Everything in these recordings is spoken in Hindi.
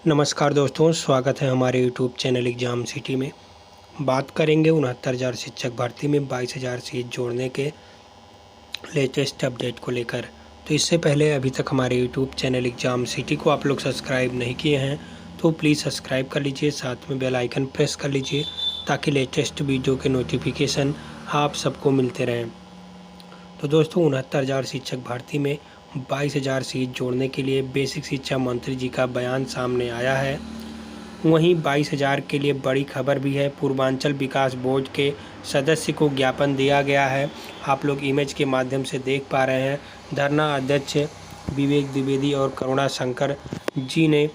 नमस्कार दोस्तों, स्वागत है हमारे यूट्यूब चैनल एग्ज़ाम सिटी में। बात करेंगे 69,000 शिक्षक भर्ती में 22,000 सीट जोड़ने के लेटेस्ट अपडेट को लेकर। तो इससे पहले अभी तक हमारे यूट्यूब चैनल एग्ज़ाम सिटी को आप लोग सब्सक्राइब नहीं किए हैं तो प्लीज़ सब्सक्राइब कर लीजिए, साथ में बेल आइकन प्रेस कर लीजिए ताकि लेटेस्ट वीडियो के नोटिफिकेशन आप सबको मिलते रहें। तो दोस्तों 69,000 शिक्षक भर्ती में 22,000 सीट जोड़ने के लिए बेसिक शिक्षा मंत्री जी का बयान सामने आया है। वहीं 22,000 के लिए बड़ी खबर भी है। पूर्वांचल विकास बोर्ड के सदस्य को ज्ञापन दिया गया है। आप लोग इमेज के माध्यम से देख पा रहे हैं। धरना अध्यक्ष विवेक द्विवेदी और करुणा शंकर जी ने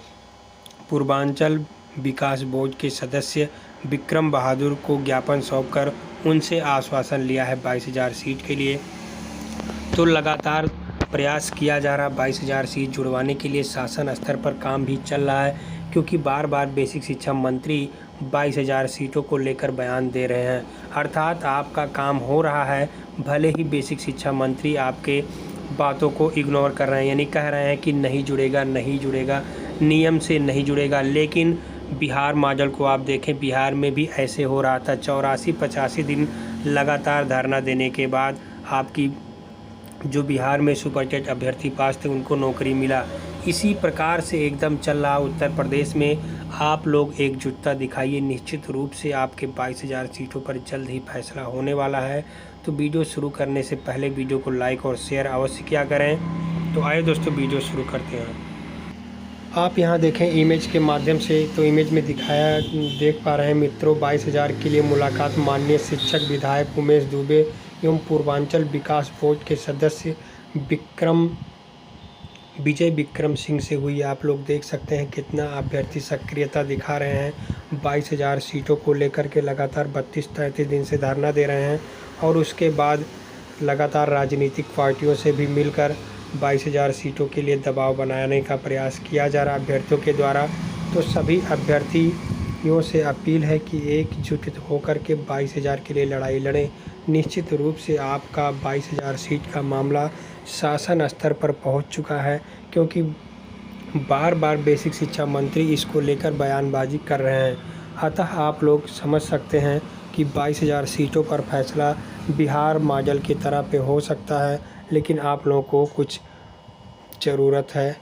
पूर्वांचल विकास बोर्ड के सदस्य विक्रम बहादुर को ज्ञापन सौंपकर उनसे आश्वासन लिया है 22,000 सीट के लिए। तो लगातार प्रयास किया जा रहा 22,000 सीट जुड़वाने के लिए शासन स्तर पर काम भी चल रहा है, क्योंकि बार बार बेसिक शिक्षा मंत्री 22,000 सीटों को लेकर बयान दे रहे हैं। अर्थात आपका काम हो रहा है, भले ही बेसिक शिक्षा मंत्री आपके बातों को इग्नोर कर रहे हैं, यानी कह रहे हैं कि नहीं जुड़ेगा, नहीं जुड़ेगा, नियम से नहीं जुड़ेगा। लेकिन बिहार मॉडल को आप देखें, बिहार में भी ऐसे हो रहा था। 84-85 दिन लगातार धरना देने के बाद आपकी जो बिहार में सुपरटेट अभ्यर्थी पास थे उनको नौकरी मिला। इसी प्रकार से एकदम चल रहा उत्तर प्रदेश में। आप लोग एकजुटता दिखाइए, निश्चित रूप से आपके 22,000 सीटों पर जल्द ही फैसला होने वाला है। तो वीडियो शुरू करने से पहले वीडियो को लाइक और शेयर अवश्य किया करें। तो आइए दोस्तों वीडियो शुरू करते हैं। आप यहां देखें इमेज के माध्यम से, तो इमेज में दिखाया देख पा रहे हैं मित्रों, 22,000 के लिए मुलाकात माननीय शिक्षक विधायक उमेश दुबे एवं पूर्वांचल विकास बोर्ड के सदस्य विजय विक्रम सिंह से हुई। आप लोग देख सकते हैं कितना अभ्यर्थी सक्रियता दिखा रहे हैं। 22,000 सीटों को लेकर के लगातार 32-33 दिन से धरना दे रहे हैं और उसके बाद लगातार राजनीतिक पार्टियों से भी मिलकर 22,000 सीटों के लिए दबाव बनाने का प्रयास किया जा रहा अभ्यर्थियों के द्वारा। तो सभी अभ्यर्थियों से अपील है कि एकजुट होकर के 22,000 के लिए लड़ाई लड़ें। निश्चित रूप से आपका 22,000 सीट का मामला शासन स्तर पर पहुंच चुका है, क्योंकि बार बार बेसिक शिक्षा मंत्री इसको लेकर बयानबाजी कर रहे हैं। अतः आप लोग समझ सकते हैं कि 22,000 सीटों पर फैसला बिहार मॉडल की तरह पे हो सकता है, लेकिन आप लोगों को कुछ ज़रूरत है।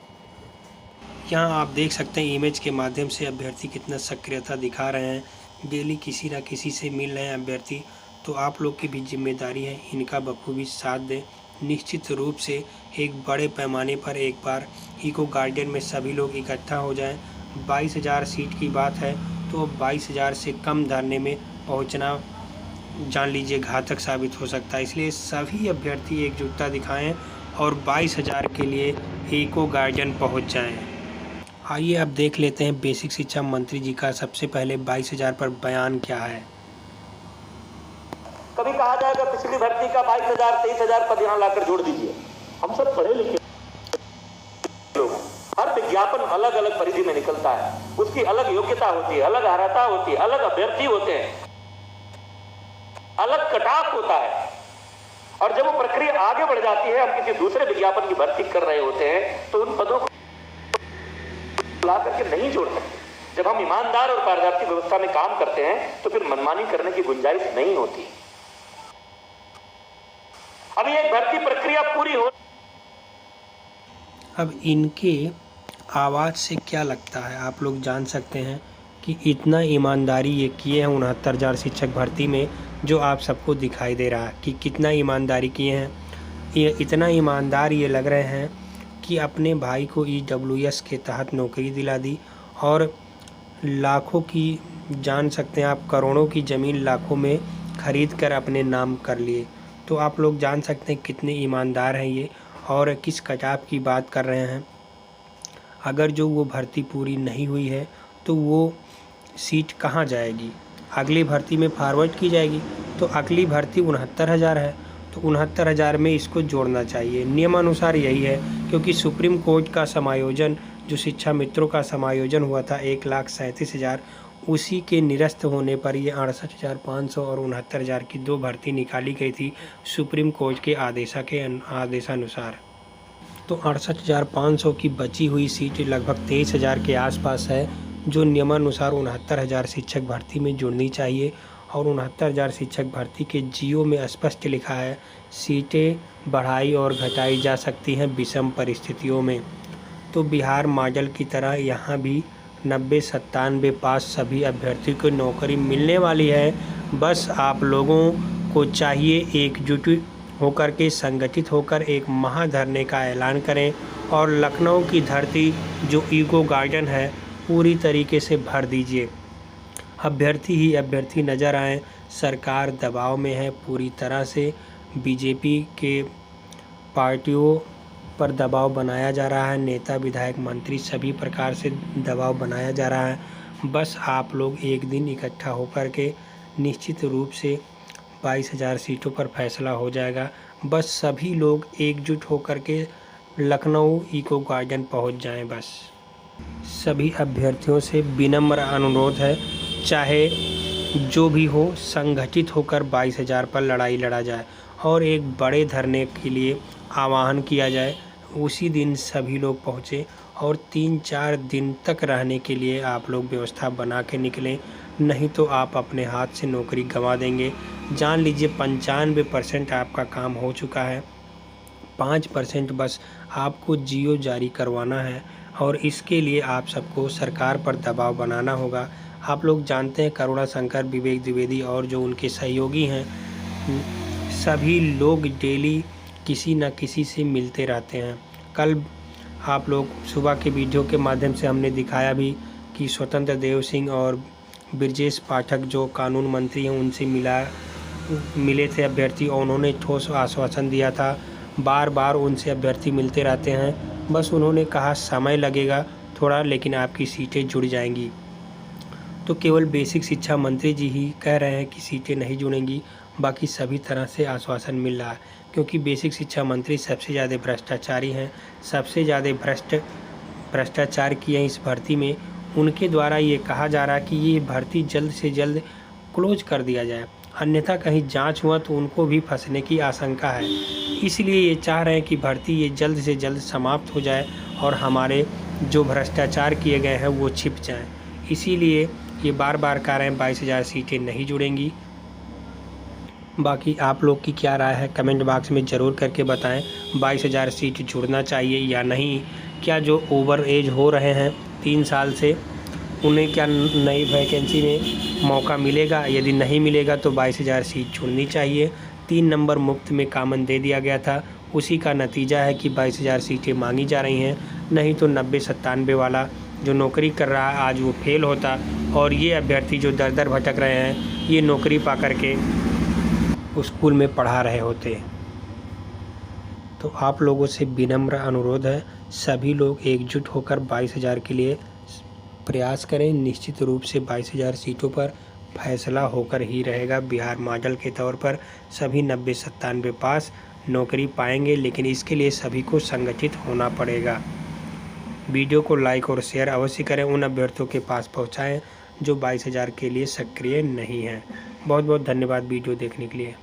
यहाँ आप देख सकते हैं इमेज के माध्यम से अभ्यर्थी कितना सक्रियता दिखा रहे हैं। डेली किसी न किसी से मिल रहे हैं अभ्यर्थी। तो आप लोग की भी जिम्मेदारी है इनका बखूबी साथ दें। निश्चित रूप से एक बड़े पैमाने पर एक बार इको गार्डन में सभी लोग इकट्ठा हो जाएं। 22,000 सीट की बात है तो 22,000 से कम धरने में पहुंचना जान लीजिए घातक साबित हो सकता है। इसलिए सभी अभ्यर्थी एकजुटता दिखाएं और 22,000 के लिए इको गार्डन पहुंच जाएं। आइए अब देख लेते हैं बेसिक शिक्षा मंत्री जी का सबसे पहले 22,000 पर बयान क्या है। कभी कहा जाएगा पिछली भर्ती का 22,000 23,000 पद यहां लाकर जोड़ दीजिए। हम सब पढ़े लिखे लोग, हर विज्ञापन अलग अलग परिधि में निकलता है, उसकी अलग योग्यता होती है, अलग अर्हता होती है, अलग अभ्यर्थी होते हैं, अलग कटाव होता है। और जब वो प्रक्रिया आगे बढ़ जाती है, हम किसी दूसरे विज्ञापन की भर्ती कर रहे होते हैं तो उन पदों को ला करके नहीं जोड़ सकते। जब हम ईमानदार और पारदर्शी व्यवस्था में काम करते हैं तो फिर मनमानी करने की गुंजाइश नहीं होती। अभी एक भर्ती प्रक्रिया पूरी हो। अब इनके आवाज़ से क्या लगता है आप लोग जान सकते हैं कि इतना ईमानदारी ये किए हैं 69,000 शिक्षक भर्ती में, जो आप सबको दिखाई दे रहा है कि कितना ईमानदारी किए हैं। ये इतना ईमानदार ये लग रहे हैं कि अपने भाई को EWS के तहत नौकरी दिला दी और लाखों की, जान सकते हैं आप, करोड़ों की ज़मीन लाखों में ख़रीद कर अपने नाम कर लिए। तो आप लोग जान सकते हैं कितने ईमानदार हैं ये और किस कटाव की बात कर रहे हैं। अगर जो वो भर्ती पूरी नहीं हुई है तो वो सीट कहाँ जाएगी, अगली भर्ती में फॉरवर्ड की जाएगी। तो अगली भर्ती 69,000 है, तो 69,000 में इसको जोड़ना चाहिए। नियमानुसार यही है, क्योंकि सुप्रीम कोर्ट का समायोजन, जो शिक्षा मित्रों का समायोजन हुआ था 1,37,000, उसी के निरस्त होने पर ये 68,500 और 69,000 की दो भर्ती निकाली गई थी सुप्रीम कोर्ट के आदेशानुसार। तो 68,500 की बची हुई सीट लगभग 23,000 के आसपास है, जो नियमानुसार 69,000 शिक्षक भर्ती में जुड़नी चाहिए। और 69,000 शिक्षक भर्ती के जीओ में स्पष्ट लिखा है, सीटें बढ़ाई और घटाई जा सकती हैं विषम परिस्थितियों में। तो बिहार मॉडल की तरह यहाँ भी 90-97 पास सभी अभ्यर्थियों को नौकरी मिलने वाली है। बस आप लोगों को चाहिए एकजुट होकर के, संगठित होकर एक महाधरने का ऐलान करें और लखनऊ की धरती जो ईको गार्डन है पूरी तरीके से भर दीजिए। अभ्यर्थी ही अभ्यर्थी नज़र आएँ। सरकार दबाव में है पूरी तरह से, बीजेपी के पार्टियों पर दबाव बनाया जा रहा है, नेता विधायक मंत्री सभी प्रकार से दबाव बनाया जा रहा है। बस आप लोग एक दिन इकट्ठा होकर के निश्चित रूप से 22,000 सीटों पर फैसला हो जाएगा। बस सभी लोग एकजुट होकर के लखनऊ इको गार्डन पहुंच जाएं। बस सभी अभ्यर्थियों से विनम्र अनुरोध है, चाहे जो भी हो संगठित होकर 22,000 पर लड़ाई लड़ा जाए और एक बड़े धरने के लिए आह्वान किया जाए। उसी दिन सभी लोग पहुँचे और 3-4 दिन तक रहने के लिए आप लोग व्यवस्था बना के निकलें, नहीं तो आप अपने हाथ से नौकरी गंवा देंगे। जान लीजिए 95% आपका काम हो चुका है, 5% बस आपको जीओ जारी करवाना है और इसके लिए आप सबको सरकार पर दबाव बनाना होगा। आप लोग जानते हैं करुणा शंकर, विवेक द्विवेदी और जो उनके सहयोगी हैं, सभी लोग डेली किसी न किसी से मिलते रहते हैं। कल आप लोग सुबह के वीडियो के माध्यम से हमने दिखाया भी कि स्वतंत्र देव सिंह और ब्रजेश पाठक जो कानून मंत्री हैं उनसे मिले थे अभ्यर्थी और उन्होंने ठोस आश्वासन दिया था। बार बार उनसे अभ्यर्थी मिलते रहते हैं, बस उन्होंने कहा समय लगेगा थोड़ा, लेकिन आपकी सीटें जुड़ जाएंगी। तो केवल बेसिक शिक्षा मंत्री जी ही कह रहे हैं कि सीटें नहीं जुड़ेंगी, बाकी सभी तरह से आश्वासन मिल रहा है, क्योंकि बेसिक शिक्षा मंत्री सबसे ज़्यादा भ्रष्टाचारी हैं, सबसे ज़्यादा भ्रष्टाचार किए हैं इस भर्ती में। उनके द्वारा ये कहा जा रहा है कि ये भर्ती जल्द से जल्द क्लोज कर दिया जाए, अन्यथा कहीं जांच हुआ तो उनको भी फंसने की आशंका है। इसलिए ये चाह रहे हैं कि भर्ती ये जल्द से जल्द समाप्त हो जाए और हमारे जो भ्रष्टाचार किए गए हैं वो छिप जाएं। इसीलिए ये बार बार कह रहे हैं 22,000 सीटें नहीं जुड़ेंगी। बाकी आप लोग की क्या राय है कमेंट बॉक्स में ज़रूर करके बताएं। 22,000 सीट जुड़ना चाहिए या नहीं? क्या जो ओवर एज हो रहे हैं 3 साल से, उन्हें क्या नई वैकेंसी में मौका मिलेगा? यदि नहीं मिलेगा तो 22,000 सीट जुड़नी चाहिए। 3 नंबर मुफ्त में कॉमन दे दिया गया था, उसी का नतीजा है कि 22,000 सीटें मांगी जा रही हैं। नहीं तो 90-97 वाला जो नौकरी कर रहा है आज वो फेल होता और ये अभ्यर्थी जो दर दर भटक रहे हैं ये नौकरी पा करके स्कूल में पढ़ा रहे होते। तो आप लोगों से विनम्र अनुरोध है, सभी लोग एकजुट होकर 22,000 के लिए प्रयास करें। निश्चित रूप से 22,000 सीटों पर फैसला होकर ही रहेगा। बिहार मॉडल के तौर पर सभी 90-97 पास नौकरी पाएंगे, लेकिन इसके लिए सभी को संगठित होना पड़ेगा। वीडियो को लाइक और शेयर अवश्य करें, उन अभ्यर्थियों के पास पहुंचाएं जो 22,000 के लिए सक्रिय नहीं हैं। बहुत बहुत धन्यवाद वीडियो देखने के लिए।